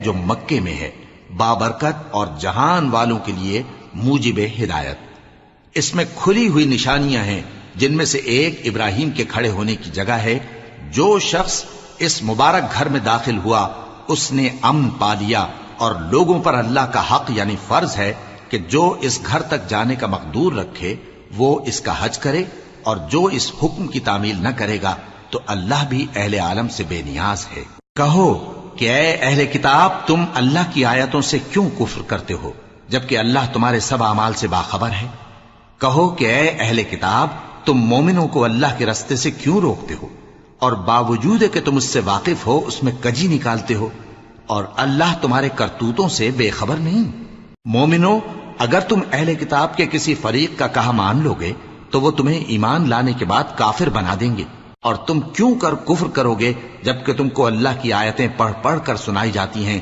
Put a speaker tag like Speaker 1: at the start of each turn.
Speaker 1: جو مکے میں ہے، بابرکت اور جہان والوں کے لیے موجب ہدایت۔ اس میں کھلی ہوئی نشانیاں ہیں، جن میں سے ایک ابراہیم کے کھڑے ہونے کی جگہ ہے۔ جو شخص اس مبارک گھر میں داخل ہوا اس نے امن پا لیا، اور لوگوں پر اللہ کا حق یعنی فرض ہے کہ جو اس گھر تک جانے کا مقدور رکھے وہ اس کا حج کرے، اور جو اس حکم کی تعمیل نہ کرے گا تو اللہ بھی اہل عالم سے بے نیاز ہے۔ کہو کہ اے اہل کتاب، تم اللہ کی آیتوں سے کیوں کفر کرتے ہو جبکہ اللہ تمہارے سب اعمال سے باخبر ہے؟ کہو کہ اے اہل کتاب، تم مومنوں کو اللہ کے رستے سے کیوں روکتے ہو، اور باوجود کہ تم اس سے واقف ہو اس میں کجی نکالتے ہو، اور اللہ تمہارے کرتوتوں سے بے خبر نہیں؟ مومنو، اگر تم اہل کتاب کے کسی فریق کا کہا مان لو گے تو وہ تمہیں ایمان لانے کے بعد کافر بنا دیں گے، اور تم کیوں کر کفر کرو گے جبکہ تم کو اللہ کی آیتیں پڑھ پڑھ کر سنائی جاتی ہیں